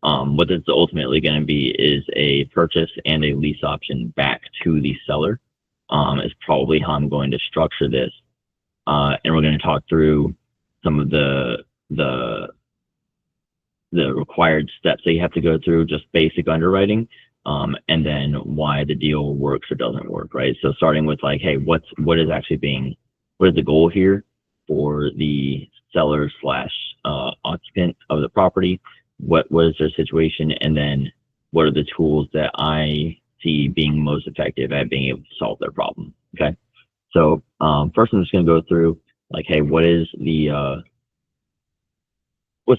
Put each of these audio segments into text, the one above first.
What it's ultimately going to be is a purchase and a lease option back to the seller. Is probably how I'm going to structure this, and we're going to talk through some of the required steps that you have to go through, just basic underwriting, and then why the deal works or doesn't work, right? So starting with like, hey, what is the goal here for the seller slash occupant of the property? What is their situation, and then what are the tools that I see being most effective at being able to solve their problem? Okay, so first I'm just going to go through like, hey, what's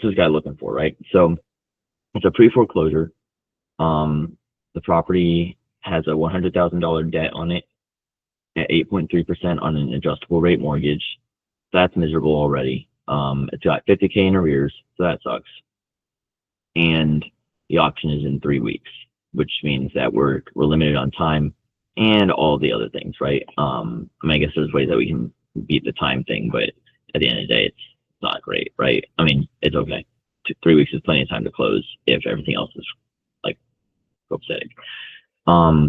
this guy looking for, right? So it's a pre-foreclosure. The property has a $100,000 debt on it at 8.3% on an adjustable rate mortgage. That's miserable already. It's got 50K in arrears, so that sucks. And the auction is in 3 weeks, which means that we're limited on time and all the other things, right? I mean, I guess there's ways that we can beat the time thing, but at the end of the day, it's not great, right? I mean, it's okay. 3 weeks is plenty of time to close if everything else is like copacetic.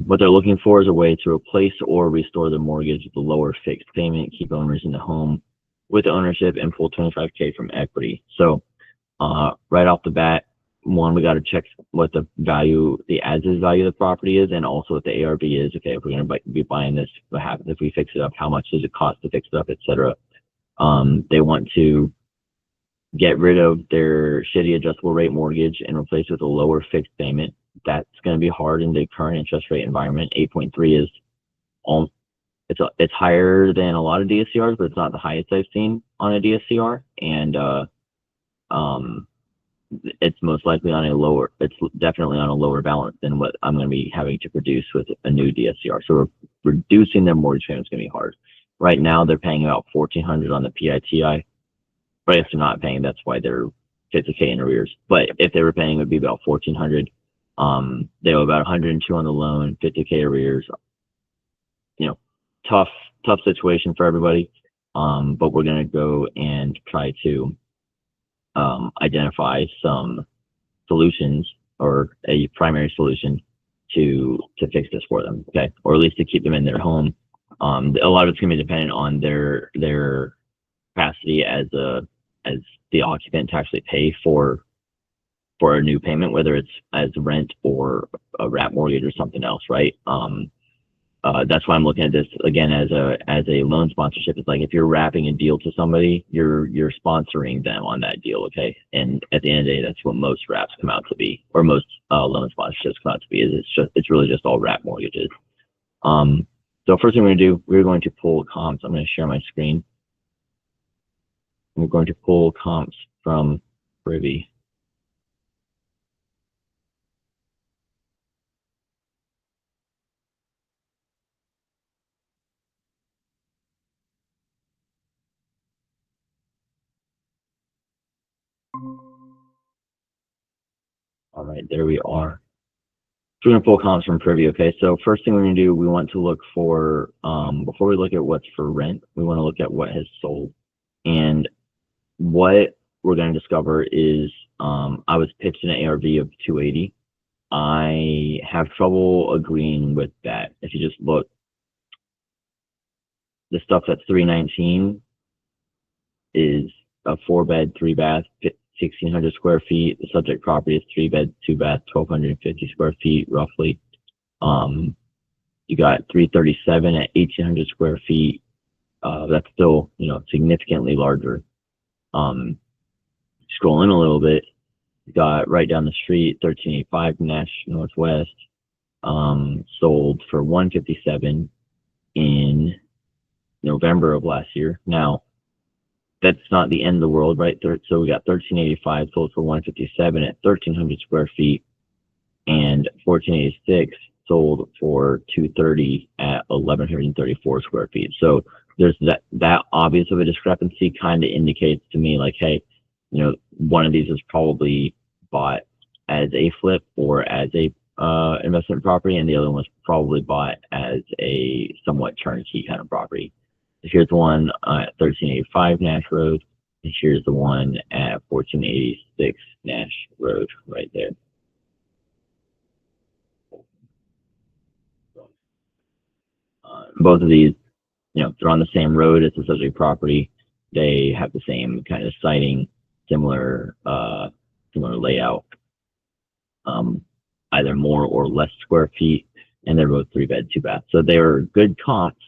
What they're looking for is a way to replace or restore the mortgage with a lower fixed payment, keep owners in the home with ownership, and pull 25K from equity. So right off the bat, one, we got to check what the value, the as-is value of the property is, and also what the ARV is. Okay, if we're going to be buying this, what happens if we fix it up? How much does it cost to fix it up, etc. They want to get rid of their shitty adjustable rate mortgage and replace it with a lower fixed payment. That's going to be hard in the current interest rate environment. 8.3 is it's higher than a lot of DSCRs, but it's not the highest I've seen on a DSCR, and it's most likely on a lower. It's definitely on a lower balance than what I'm going to be having to produce with a new DSCR. So reducing their mortgage payment is going to be hard. Right now, they're paying about $1,400 on the PITI. But if they're not paying, that's why they're 50K in arrears. But if they were paying, it would be about $1,400. They owe about 102 on the loan, 50K arrears. You know, tough situation for everybody. But we're gonna go and try to identify some solutions or a primary solution to fix this for them. Okay, or at least to keep them in their home. A lot of it's gonna be dependent on their capacity as the occupant to actually pay for a new payment, whether it's as rent or a wrap mortgage or something else, right? That's why I'm looking at this again as a loan sponsorship. It's like if you're wrapping a deal to somebody, you're sponsoring them on that deal, okay? And at the end of the day, that's what most wraps come out to be, or most loan sponsorships come out to be. Is it's really just all wrap mortgages. So first thing we're gonna do, we're going to pull comps. I'm gonna share my screen. We're going to pull comps from Privy. All right, there we are. So we're gonna pull comps from Privy, okay? So first thing we're gonna do, we want to look for, before we look at what's for rent, we wanna look at what has sold. And what we're gonna discover is, I was pitched an ARV of 280. I have trouble agreeing with that. If you just look, the stuff that's 319 is a 4-bed, 3-bath, 1,600 square feet. The subject property is 3-bed, 2-bath, 1,250 square feet, roughly. You got 337 at 1,800 square feet. That's still, significantly larger. Scrolling a little bit, you got right down the street, 1385 Nash Northwest, sold for 157 in November of last year. Now, that's not the end of the world, right? So we got 1385 sold for 157 at 1,300 square feet, and 1486 sold for 230 at 1,134 square feet. So there's that obvious of a discrepancy. Kind of indicates to me like, hey, one of these was probably bought as a flip or as a investment property, and the other one was probably bought as a somewhat turnkey kind of property. Here's one at 1385 Nash Road. And here's the one at 1486 Nash Road right there. Both of these, they're on the same road. It's a subject property. They have the same kind of siding, similar layout, either more or less square feet, and they're both 3-bed, 2-bath. So they are good comps,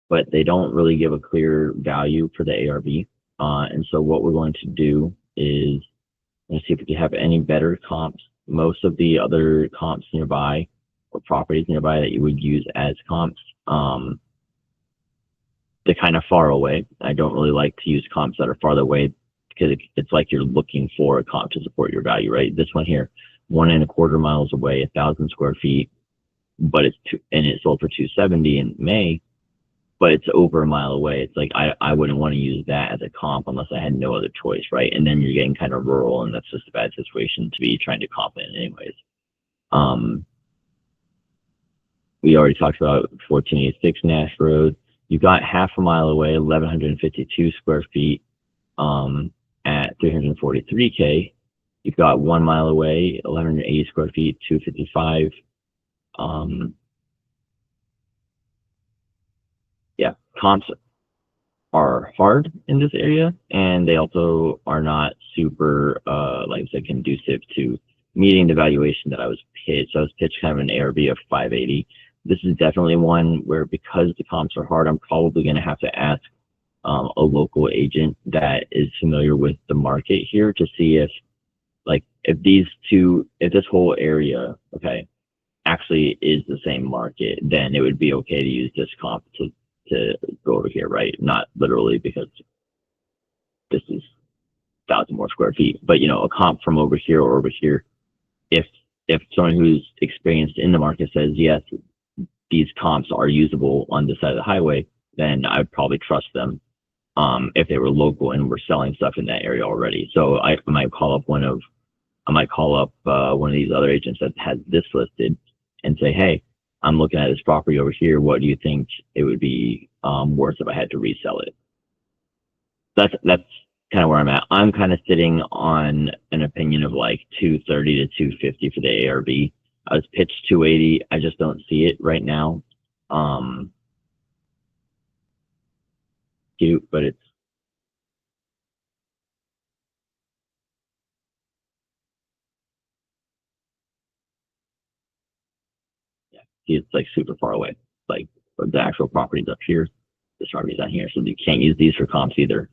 but they don't really give a clear value for the ARV. And so what we're going to do is let's see if we can have any better comps. Most of the other comps nearby or properties nearby that you would use as comps, they're kind of far away. I don't really like to use comps that are farther away because it's like you're looking for a comp to support your value, right? This one here, 1.25 miles away, 1,000 square feet, but it sold for $270 in May, but it's over a mile away. It's like I wouldn't want to use that as a comp unless I had no other choice, right? And then you're getting kind of rural, and that's just a bad situation to be trying to comp in anyways. We already talked about 1486 Nash Road. You got half a mile away, 1,152 square feet at $343K. You've got 1 mile away, 1,180 square feet, $255. Yeah, comps are hard in this area, and they also are not super, like I said, conducive to meeting the valuation that I was pitched. I was pitched kind of an ARV of 580. This is definitely one where, because the comps are hard, I'm probably going to have to ask a local agent that is familiar with the market here to see if this whole area, okay, actually is the same market, then it would be okay to use this comp to go over here, right? Not literally because this is 1,000 more square feet, but a comp from over here or over here, if someone who's experienced in the market says yes, these comps are usable on this side of the highway, then I'd probably trust them if they were local and were selling stuff in that area already. So I might call up one of these other agents that has this listed and say, hey, I'm looking at this property over here. What do you think it would be worth if I had to resell it? That's kind of where I'm at. I'm kind of sitting on an opinion of like 230 to 250 for the ARV. I was pitched 280. I just don't see it right now. Cute, but it's it's like super far away. Like the actual property's up here, this property's down here, so you can't use these for comps either.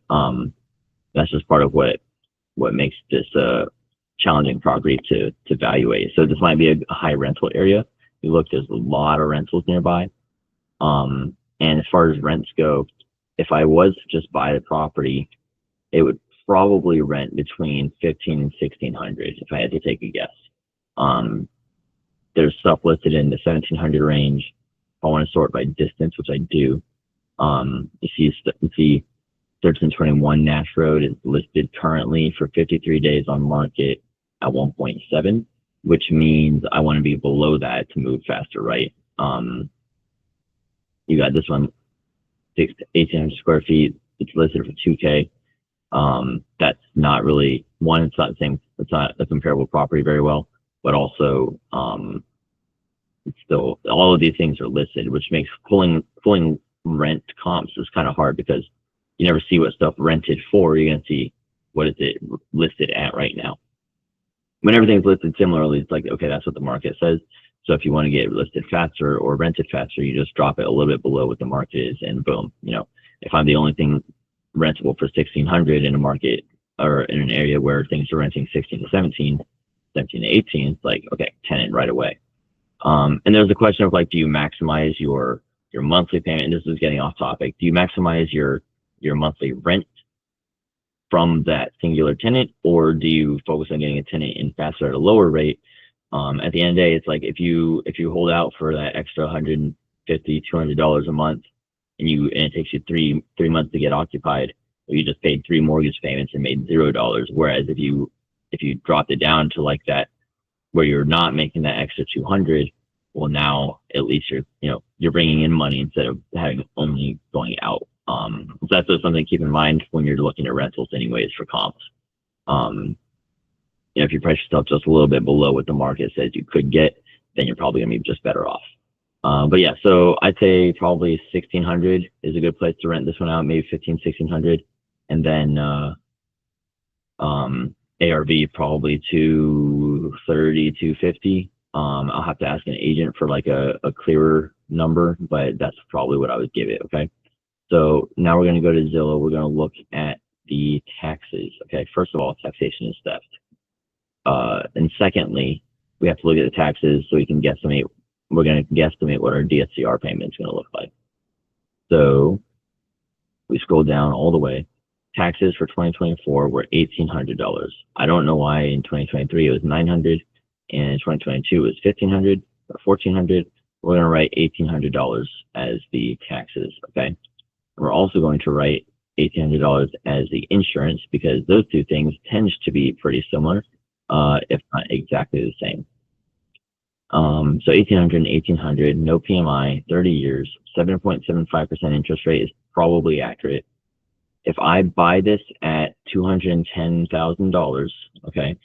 That's just part of what makes this challenging property to evaluate. So this might be a high rental area. You look, there's a lot of rentals nearby. And as far as rents go, if I was to just buy the property, it would probably rent between $1,500 and $1,600 if I had to take a guess. There's stuff listed in the 1,700 range. If I want to sort by distance, which I do, you see 1321 Nash Road is listed currently for 53 days on market at 1.7, which means I want to be below that to move faster, right? You got this one, 1,800 square feet. It's listed for 2K. That's not really, one, it's not the same, it's not a comparable property very well, but also it's still, all of these things are listed, which makes pulling rent comps is kind of hard because you never see what stuff rented for. You're going to see what is it listed at right now. When everything's listed similarly, it's like, okay, that's what the market says. So if you want to get listed faster or rented faster, you just drop it a little bit below what the market is, and boom, if I'm the only thing rentable for 1,600 in a market or in an area where things are renting 16 to 17 to 18, it's like, okay, tenant right away. And there's a question of like, do you maximize your monthly payment? And this is getting off topic. Do you maximize your monthly rent from that singular tenant, or do you focus on getting a tenant in faster at a lower rate? At the end of the day, it's like if you hold out for that extra $150, $200 a month, and it takes you three months to get occupied, or you just paid 3 mortgage payments and made $0. Whereas if you dropped it down to like that, where you're not making that extra 200, well, now at least you're bringing in money instead of having only going out. So that's just something to keep in mind when you're looking at rentals anyways for comps. If you price yourself just a little bit below what the market says you could get, then you're probably gonna be just better off. But yeah, so I'd say probably 1,600 is a good place to rent this one out, maybe 1,500, 1,600, and then ARV probably 230, 250. I'll have to ask an agent for like a clearer number, but that's probably what I would give it. Okay. So now we're going to go to Zillow. We're going to look at the taxes. Okay. First of all, taxation is theft. And secondly, we have to look at the taxes so we can guesstimate. We're going to guesstimate what our DSCR payment is going to look like. So we scroll down all the way. Taxes for 2024 were $1,800. I don't know why in 2023 it was $900, and in 2022 it was $1,500 or $1,400. We're going to write $1,800 as the taxes. Okay. We're also going to write $1,800 as the insurance, because those two things tend to be pretty similar, if not exactly the same. So 1,800 and 1,800, no PMI, 30 years, 7.75% interest rate is probably accurate. If I buy this at $210,000, okay,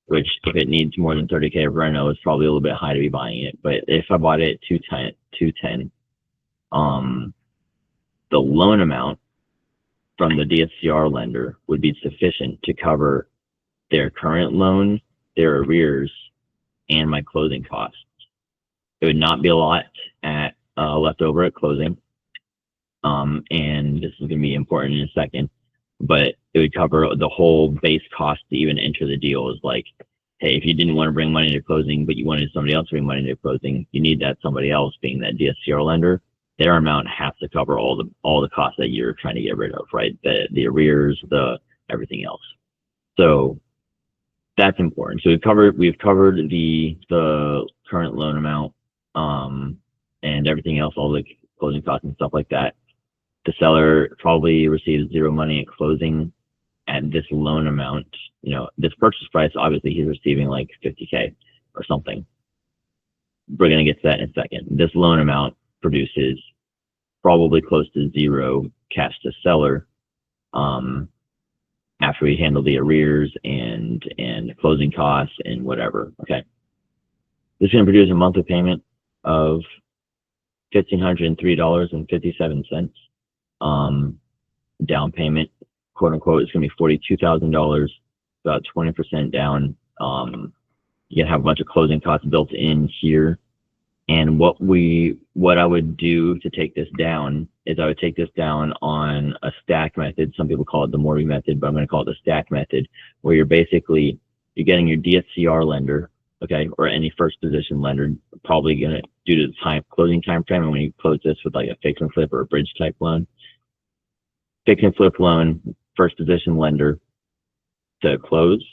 which if it needs more than 30K of reno, it's probably a little bit high to be buying it. But if I bought it at 210, the loan amount from the DSCR lender would be sufficient to cover their current loan, their arrears, and my closing costs. It would not be a lot at left over at closing. And this is going to be important in a second, but it would cover the whole base cost to even enter the deal. Is like, hey, if you didn't want to bring money to closing, but you wanted somebody else to bring money to closing, you need that somebody else being that DSCR lender. Their amount has to cover all the costs that you're trying to get rid of, right? The arrears, the everything else. So that's important. So we've covered the current loan amount, and everything else, all the closing costs and stuff like that. The seller probably receives zero money at closing at this loan amount. This purchase price, obviously he's receiving like 50K or something. We're going to get to that in a second. This loan amount produces probably close to zero cash to seller, after we handle the arrears and closing costs and whatever. Okay. This is going to produce a monthly payment of $1,503.57. Down payment, quote unquote, is going to be $42,000, about 20% down. You're going to have a bunch of closing costs built in here. And what I would do to take this down is I would take this down on a stack method. Some people call it the Morby method, but I'm going to call it the stack method, where you're getting your DSCR lender, okay, or any first position lender, probably going to, due to the closing time frame, and when you close this with like a fix and flip or a bridge type loan, fix and flip loan, first position lender to close,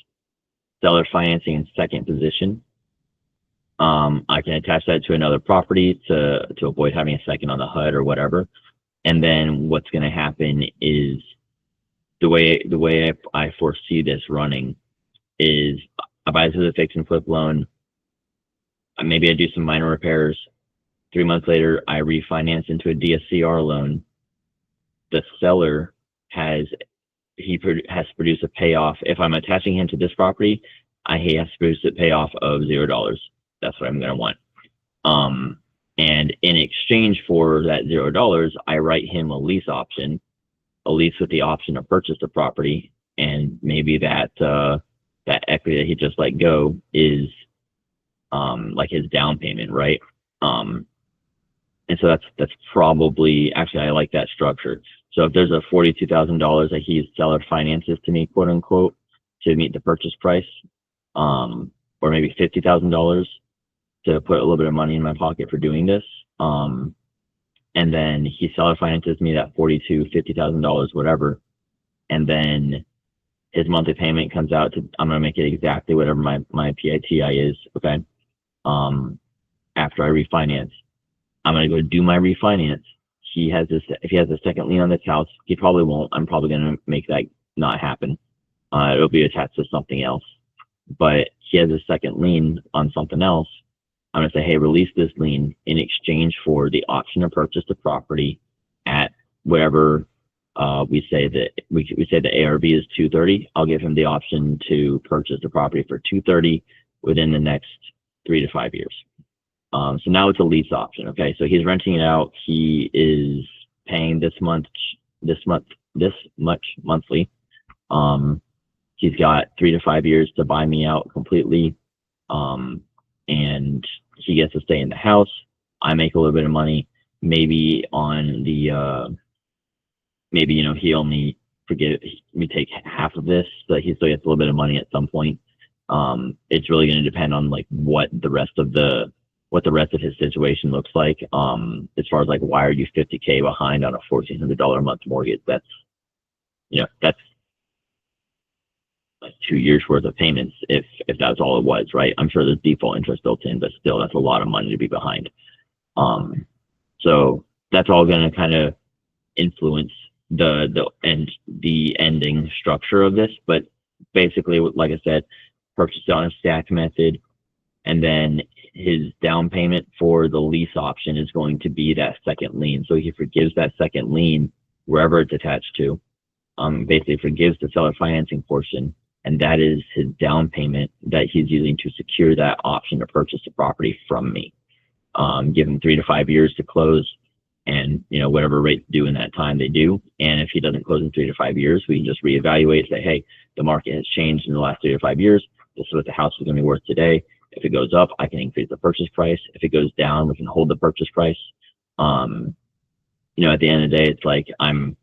seller financing in second position. I can attach that to another property to avoid having a second on the HUD or whatever. And then what's going to happen is the way I foresee this running is I buy this as a fix and flip loan. Maybe I do some minor repairs. 3 months later, I refinance into a DSCR loan. The seller has to produce a payoff. If I'm attaching him to this property, he has to produce a payoff of $0. That's what I'm going to want. And in exchange for that $0, I write him a lease option, a lease with the option to purchase the property, and maybe that equity that he just let go is like his down payment, right? And so that's probably, actually, I like that structure. So if there's a $42,000 that he seller finances to me, quote unquote, to meet the purchase price, or maybe $50,000 to put a little bit of money in my pocket for doing this, and then he seller finances me that $50,000, whatever, and then his monthly payment comes out to, I'm going to make it exactly whatever my PITI is, okay? After I refinance, I'm going to go do my refinance. If he has a second lien on this house, he probably won't. I'm probably going to make that not happen. It'll be attached to something else. But he has a second lien on something else. I'm going to say, hey, release this lien in exchange for the option to purchase the property at whatever we say that we say the ARV is 230, I'll give him the option to purchase the property for 230 within the next 3 to 5 years. So now it's a lease option. Okay, so he's renting it out. He is paying this much monthly. He's got 3 to 5 years to buy me out completely, and he gets to stay in the house. I make a little bit of money. Maybe on the maybe he only we take half of this, but he still gets a little bit of money at some point. It's really going to depend on like what the rest of his situation looks like. As far as like, why are you $50K behind on a $1,400 a month mortgage? That's like 2 years worth of payments if that's all it was, right? I'm sure there's default interest built in, but still that's a lot of money to be behind. So that's all going to kind of influence the ending structure of this. But basically, like I said, purchased on a stacked method, and then his down payment for the lease option is going to be that second lien. So he forgives that second lien wherever it's attached to. Basically forgives the seller financing portion, and that is his down payment that he's using to secure that option to purchase the property from me. Give him 3 to 5 years to close, and whatever rates due in that time they do. And if he doesn't close in 3 to 5 years, we can just reevaluate, say, hey, the market has changed in the last 3 to 5 years. This is what the house is going to be worth today. If it goes up, I can increase the purchase price. If it goes down, we can hold the purchase price. At the end of the day, it's like I'm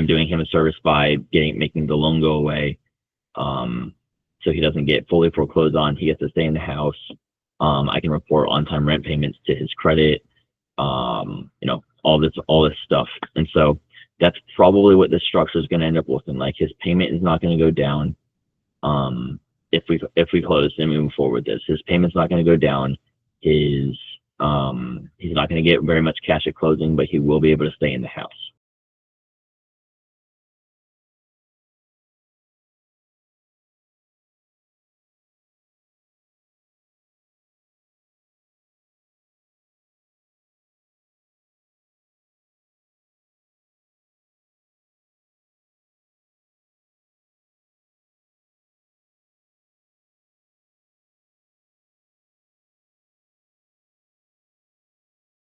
doing him a service by making the loan go away, so he doesn't get fully foreclosed on. He gets to stay in the house. I can report on-time rent payments to his credit. All this stuff. And so that's probably what this structure is going to end up looking like. His payment is not going to go down. If we close and move forward with this, his payment's not going to go down. He's not going to get very much cash at closing, but he will be able to stay in the house.